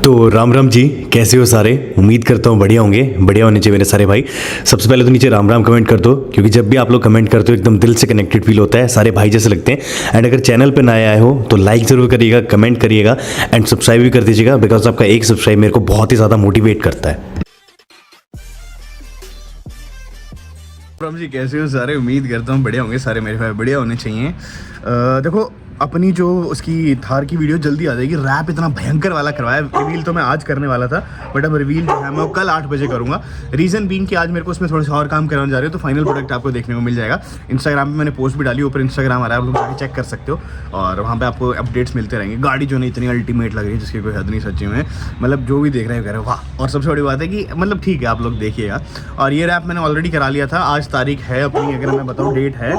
तो राम राम जी, कैसे हो सारे। उम्मीद करता हूँ बढ़िया होंगे, बढ़िया होने चाहिए मेरे सारे भाई। सबसे पहले तो नीचे राम राम कमेंट कर दो, क्योंकि जब भी आप लोग कमेंट करते हो एकदम दिल से कनेक्टेड फील होता है, सारे भाई जैसे लगते हैं। एंड अगर चैनल पे नए आए हो तो लाइक ज़रूर करिएगा, कमेंट करिएगा एंड सब्सक्राइब भी कर दीजिएगा, बिकॉज आपका एक सब्सक्राइब मेरे को बहुत ही ज़्यादा मोटिवेट करता है। राम जी कैसे हो सारे, उम्मीद करता हूँ बढ़िया होंगे सारे मेरे भाई, बढ़िया होने चाहिए। देखो अपनी जो उसकी थार की वीडियो जल्दी आ जाएगी। रैप इतना भयंकर वाला करवाया, रिवील तो मैं आज करने वाला था, बट अब रिवील जो है मैं कल 8 बजे करूँगा। रीज़न बीइंग कि आज मेरे को उसमें थोड़ा सा और काम कराने जा रहे हो, तो फाइनल प्रोडक्ट आपको देखने को मिल जाएगा। इंस्टाग्राम पे मैंने पोस्ट भी डाली, ऊपर इंस्टाग्राम आ रहा है, आप लोग जाके चेक कर सकते हो और वहाँ पे आपको अपडेट्स मिलते रहेंगे। गाड़ी जो नहीं इतनी अल्टीमेट लग रही है जिसकी कोई हद नहीं सच्ची में, मतलब जो भी देख रहे हैं कह रहे हैं वाह। और सबसे बड़ी बात है कि मतलब ठीक है, आप लोग देखिएगा। और ये रैप मैंने ऑलरेडी करा लिया था। आज तारीख है अपनी, अगर मैं बताऊँ डेट है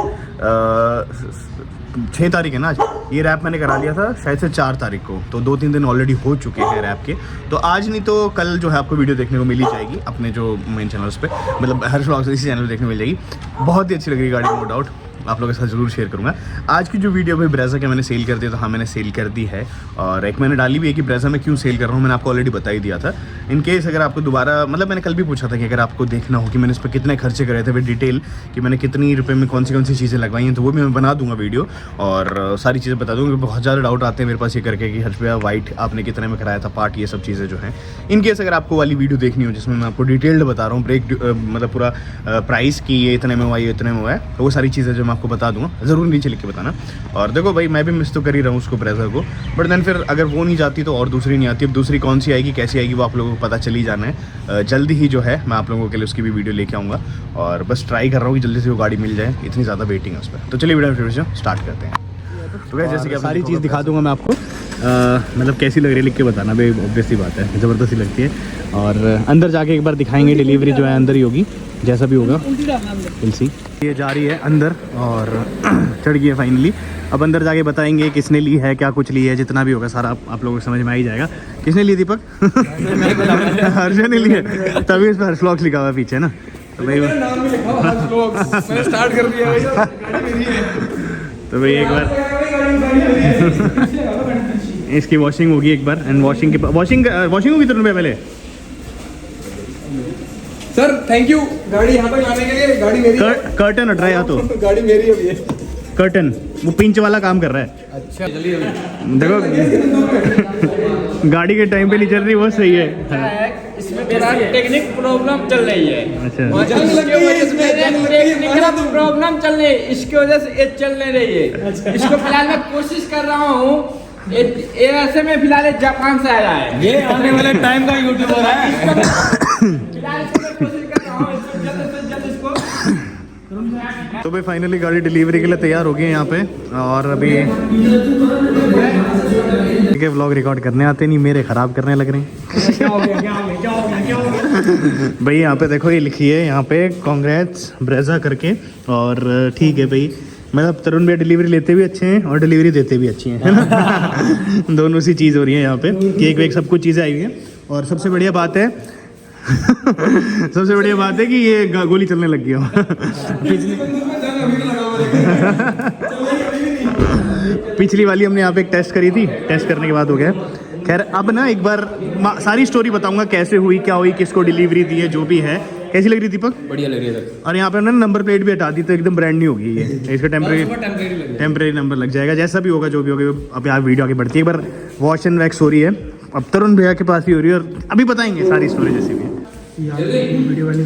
6 तारीख है ना आज। ये रैप मैंने करा लिया था शायद से 4 तारीख को, तो 2-3 दिन ऑलरेडी हो चुके हैं रैप के। तो आज नहीं तो कल जो है आपको वीडियो देखने को मिल ही जाएगी अपने जो मेन चैनल्स पे, मतलब हर व्लॉग्स इसी चैनल पे देखने को मिल जाएगी। बहुत ही अच्छी लग रही गाड़ी, नो डाउट, आप लोगों के साथ ज़रूर शेयर करूँगा। आज की जो वीडियो भाई ब्रेज़ा के मैंने सेल कर दिया, तो हाँ मैंने सेल कर दी है। और एक मैंने डाली भी है कि ब्रेज़ा में क्यों सेल कर रहा हूँ, मैंने आपको ऑलरेडी बता ही दिया था। इन केस अगर आपको दोबारा, मतलब मैंने कल भी पूछा था कि अगर आपको देखना हो कि मैंने इस पर कितने खर्चे करे थे विद डिटेल, कि मैंने कितनी रुपये में कौन सी चीज़ें लगवाई हैं, तो वो भी मैं बना दूँगा वीडियो और सारी चीज़ें बता दूँगा। बहुत ज़्यादा डाउट आते हैं मेरे पास ये करके कि हर्ष भैया वाइट आपने कितने में कराया था पार्ट, ये सब चीज़ें जो हैं। इन केस अगर आपको वाली वीडियो देखनी हो जिसमें मैं आपको डिटेल्ड बता रहा हूँ, मतलब पूरा प्राइस की ये इतने में हुआ, ये इतने में हुआ है, तो वो सारी चीज़ें जो मैं आपको बता दूँगा, ज़रूर नीचे लिख के बताना। और देखो भाई मैं भी मिस तो कर ही रहा हूँ उसको, ब्रेज़ा को, बट देन फिर अगर वो नहीं जाती तो और दूसरी नहीं आती। अब दूसरी कौन सी आएगी, कैसी आएगी, वो आप लोगों को पता चल ही जाना है। जल्दी ही जो है मैं आप लोगों के लिए उसकी भी वीडियो लेके आऊँगा और बस ट्राई कर रहा हूँ कि जल्दी से वो गाड़ी मिल जाए, इतनी ज़्यादा वेटिंग है उस पर। तो चलिए वीडियो स्टार्ट करते हैं। तो वैसे जैसे कि सारी चीज़ दिखा दूँगा मैं आपको, मतलब कैसी लग रही है लिख के बताना भाई, ऑब्वियस बात है, ज़बरदस्ती लगती है। और अंदर जाके एक बार दिखाएंगे, डिलीवरी जो है अंदर ही होगी, जैसा भी होगा विल सी। ये जा रही है अंदर और चढ़ गई है फाइनली। अब अंदर जाके बताएंगे किसने ली है, क्या कुछ ली है, जितना भी होगा सारा आप लोगों को समझ में आ ही जाएगा। किसने ली दीपक? हर्ष ने ली है, तभी इस पर हर्ष व्लॉग्स लिखा हुआ है पीछे ना, तो भाई स्टार्ट कर दिया। तो भाई एक बार इसकी वॉशिंग होगी एक बार, एंड वॉशिंग होगी तो पहले। सर थैंक यू गाड़ी यहाँ तक लाने के लिए। गाड़ी मेरी कर्टन हट रहा है, या तो गाड़ी मेरी है ये कर्टन, वो पिंच वाला काम कर रहा है। अच्छा चलिए देखो गाड़ी के टाइम पे नहीं चल रही, वो सही है। इसमें थोड़ा टेक्निक प्रॉब्लम चल रही है। अच्छा टेक्निकल प्रॉब्लम चल रही है, इसकी वजह से ये चल नहीं रही है। इसको फिलहाल मैं कोशिश कर रहा हूँ, ये ऐसे में फिलहाल जापान से आया है, ये आने वाले टाइम का यूट्यूबर है। फिलहाल इसको मैं कोशिश कर रहा हूँ जल्द से जल्द इसको। तो भाई फाइनली गाड़ी डिलीवरी के लिए तैयार हो गई है यहाँ पे। और अभी ठीक है, व्लॉग रिकॉर्ड करने आते नहीं, मेरे ख़राब करने लग रहे हैं। भाई यहाँ पे देखो, ये लिखी है यहाँ पे कांग्रेट्स ब्रेज़ा करके। और ठीक है भाई, मतलब तरुण भैया डिलीवरी लेते भी अच्छे हैं और डिलीवरी देते भी अच्छी हैं, है ना। दोनों सी चीज़ हो रही है यहाँ पे, केक वेक सब कुछ चीज़ें आई हुई हैं। और सबसे बढ़िया बात है सबसे बढ़िया बात है कि ये गोली चलने लग गई हो। पिछली वाली हमने यहाँ पे एक टेस्ट करी थी, टेस्ट करने के बाद हो गया। खैर अब ना एक बार सारी स्टोरी बताऊंगा, कैसे हुई, क्या हुई, किसको डिलीवरी दी है, जो भी है। कैसी लग रही दीपक? बढ़िया लग रही है सर। और यहाँ पे हमने नंबर प्लेट भी हटा दी, तो एकदम ब्रांड न्यू होगी ये। इसका टेम्परेरी नंबर लग जाएगा, जैसा भी होगा, जो भी होगा। अब यहाँ वीडियो आगे बढ़ती है, एक बार वॉश एंड वैक्स हो रही है, अब तरुण भैया के पास ही हो रही है, और अभी बताएंगे सारी स्टोरी जैसी भी है। वीडियो वाली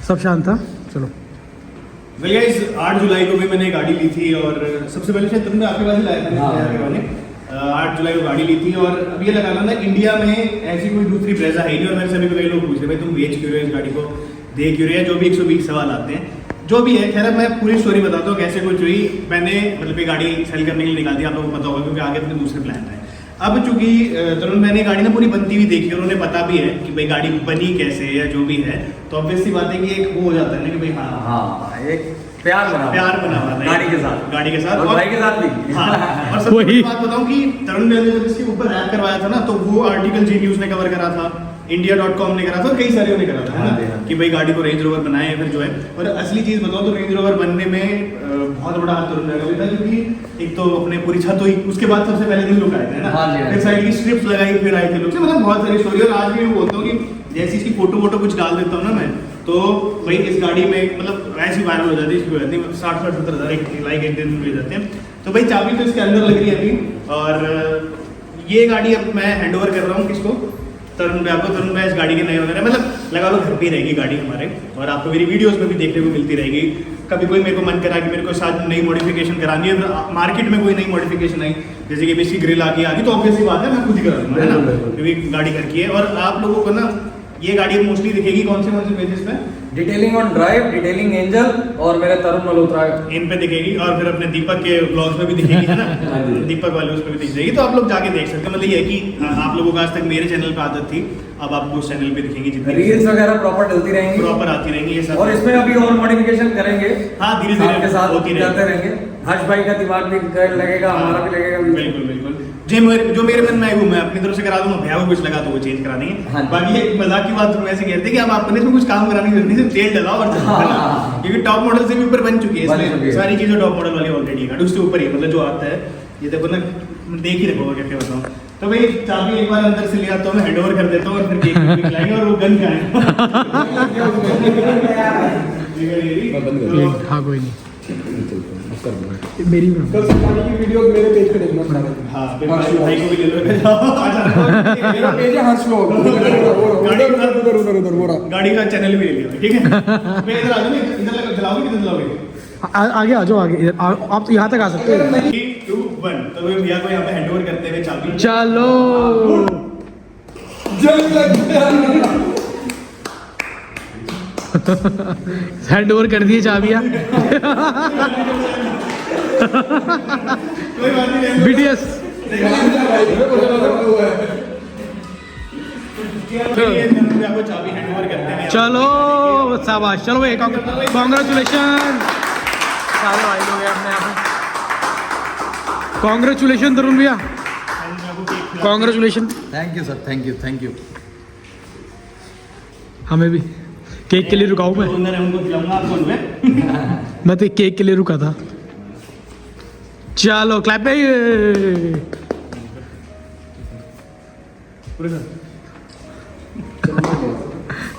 सब शांत था। चलो 8 जुलाई को भी मैंने गाड़ी ली थी, और सबसे पहले शायद तुमने आपके पास ही लाया था। 8 जुलाई को गाड़ी ली थी, और अब ये लगा ना इंडिया में ऐसी कोई दूसरी ब्रेज़ा है नहीं। और मेरे से भी कई लोग पूछ रहे भाई तुम बेच क्यों रहे हो इस गाड़ी को, दे क्यों रहे हैं, जो भी 120 सवाल आते हैं, जो भी है। खैर मैं पूरी स्टोरी बताता हूँ कैसे कुछ हुई। मैंने मतलब ये गाड़ी सेल करने के लिए निकाल दी, आप लोगों को पता होगा, क्योंकि आगे अपने दूसरे प्लान है। अब चूंकि तरुण मैंने गाड़ी ना पूरी बनती हुई देखी, और उन्हें पता भी है कि भाई गाड़ी बनी कैसे या जो भी है, तो ऑब्वियस सी बात है कि एक वो हो जाता है ना कि भाई हाँ एक प्यार बना हुआ है गाड़ी के साथ और भाई के साथ भी। हाँ। और सबसे बड़ी बात बताऊं कि तरुण ने जब इसके ऊपर रैप करवाया था ना, तो वो आर्टिकल जी न्यूज़ ने कवर करा था, India.com ने करा था, कई सारे ने करा था, है ना, कि भाई गाड़ी को रेंज रोवर बनाए, फिर जो है। और असली चीज़ बताओ तो रेंज रोवर बनने में बहुत बड़ा हाथ तरुण भैया का था, क्योंकि एक तो अपने पूरी छत हुई, उसके बाद सबसे पहले दिन लोग आए थे ना, फिर साइड की स्ट्रिप्स लगाई, फिर आए थे लोग, मतलब बहुत सारी स्टोरी। और आज भी मैं बोलता हूँ कि जैसी इसकी फोटो कुछ डाल देता हूँ ना मैं, तो भाई इस गाड़ी में मतलब ऐसी वायरल हो जाती है, इसकी वजह 60-70 हज़ार लाइक एक दिन में मिल जाते हैं। तो भाई चाबी तो इसके अंदर लग रही है अभी, और ये गाड़ी अब मैं हैंड ओवर कर रहा हूँ किसको, तरुण भैया को। तरुण भैया इस गाड़ी के नए वगैरह, मतलब लगा लो घर पे ही रहेगी गाड़ी हमारे, और आपको मेरी वीडियोस में भी देखने को मिलती रहेगी। कभी कोई मेरे को मन करा कि मेरे को साथ नई मॉडिफिकेशन करानी है, फिर मार्केट में कोई नई मॉडिफिकेशन आई, जैसे कि इसकी ग्रिल आगे आ गई, तो ऑब्वियसली बात है मैं खुद ही करा दूंगा, है ना, क्योंकि गाड़ी घर की है। और आप लोगों को ना ये गाड़ी मोस्टली दिखेगी कौन से पेजेस पे, detailing on drive, detailing angel और मेरे तरुण मल्होत्रा इन पे दिखेगी, और फिर अपने दीपक के ब्लॉग्स में भी दिखेगी, है ना, दीपक वाले उस पे भी दिख जाएगी, तो आप लोग जाके देख सकते हैं। मतलब ये है कि आप लोगों को आज तक मेरे चैनल पे आदत थी, अब आपको उस चैनल पे दिखेंगी, जितनी रील्स वगैरह प्रॉपर डलती रहेंगी, प्रॉपर आती रहेंगी ये सब। और इसमें अभी और मॉडिफिकेशन करेंगे, हाँ, धीरे-धीरे के साथ होती करते रहेंगे। हर्ष भाई का दिमाग भी लगेगा, हमारा भी लगेगा। बिल्कुल बिल्कुल, जो मेरे मन में आई वो मैं अपनी तरफ से करा दूंगा, भैया को कुछ लगा तो वो चेंज करा देंगे। हाँ। बाकी ये मजाक की बात वैसे कहते हैं कि अब आपने इसमें कुछ काम कराने की जरूरत नहीं, सिर्फ तेल डलाओ और चलो, है ना? क्योंकि टॉप मॉडल से भी ऊपर बन चुकी है, इसमें सारी चीजें टॉप मॉडल वाली ऑलरेडी है, उससे ऊपर ही मतलब जो आता है। ये देखो ना, देख ही रखोगे क्या बताऊँ। तो भाई चाबी एक बार अंदर से ले आता हूँ, मैं हैंड ओवर कर देता हूँ, और फिर केक भी खिलाएंगे, और वो गन खाएंगे। हाँ कोई नहीं, मेरी वीडियो मेरे पेज पे देखना पड़ेगा। हाँ, फिर भाई को भी ले लो। मेरा पेज है हर्ष व्लॉग, उधर गाड़ी का चैनल भी ले लिया, ठीक है। मैं इधर आ जाऊँ, इधर चलाओगे, किधर चलाओगे? आगे आ जाओ, आगे इधर आप तो यहाँ तक आ सकते हो। 3, 2, 1, तो भाई भैया को यहाँ पे हैंड ओवर करते हुए चाबी। चलो हैंड ओवर कर दिए चाबियाँ। कोई बात नहीं, BTS आपको चाबी हैंड ओवर करते हैं। चलो शाबाश, चलो भाई कॉन्ग्रेचुलेशन, सारे भाई लोग हैं अपने यहाँ पे। कॉन्ग्रेचुलेशन तरुण भैया, congratulation. Thank you sir, thank you. हमें भी केक के लिए रुका हूँ मैं, अंदर है, उनको खिलाऊंगा आपको उनमें। मैं तो केक के लिए रुका था। चलो क्लैप पे।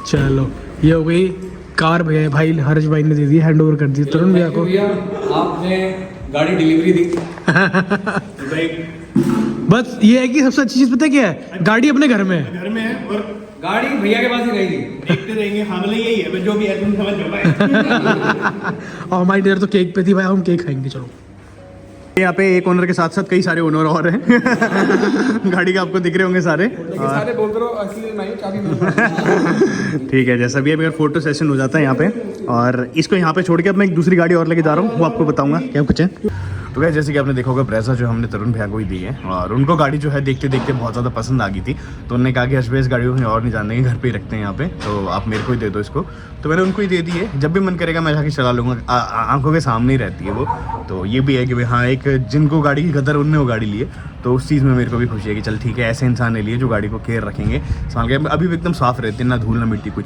चलो ये हो गई कार, भैया भाई हर्ष भाई ने दे दी, हैंड ओवर कर दी तरुण भैया को। भैया आपने गाड़ी डिलीवरी दी। तो भाई बस ये है कि सबसे अच्छी चीज पता है क्या है, गाड़ी अपने घर में है। घर में है, और गाड़ी भैया के पास ही रहेगी। देखते रहेंगे। हाँ मतलब यही है, जो भी है तुम समझ लो भाई। और हमारी देर तो केक पे थी भाई, हम केक खाएंगे। चलो यहाँ पे एक ओनर के साथ साथ कई सारे ओनर और हैं। गाड़ी के आपको दिख रहे होंगे सारे। सारे बोलते रहो असली नहीं, चाबी ठीक है, जैसा भी अगर फोटो सेशन हो जाता है यहाँ पे, और इसको यहाँ पे छोड़ के अब मैं एक दूसरी गाड़ी और लेके जा रहा हूँ, वो आपको बताऊंगा क्या कुछ है। तो क्या, जैसे कि आपने देखा होगा ब्रेजा जो हमने तरुण भैया को ही दी है, और उनको गाड़ी जो है देखते देखते बहुत ज़्यादा पसंद आ गई थी, तो उन्होंने कहा कि हर्ष भाई इस गाड़ी को कहीं और नहीं जाने देंगे, घर पे ही रखते हैं यहाँ पे, तो आप मेरे को ही दे दो इसको। तो मैंने उनको ही दे दी है, जब भी मन करेगा मैं जाके चला लूँगा, आंखों के सामने ही रहती है वो। तो ये भी है कि भाई हाँ, एक जिनको गाड़ी की कदर उनने वो गाड़ी ली है, तो उस चीज़ में मेरे को भी खुशी है कि चल ठीक है, ऐसे इंसान ने लिए जो गाड़ी को केयर रखेंगे, संभाल के। अभी भी एकदम साफ़ रहती है, ना धूल ना मिट्टी कुछ।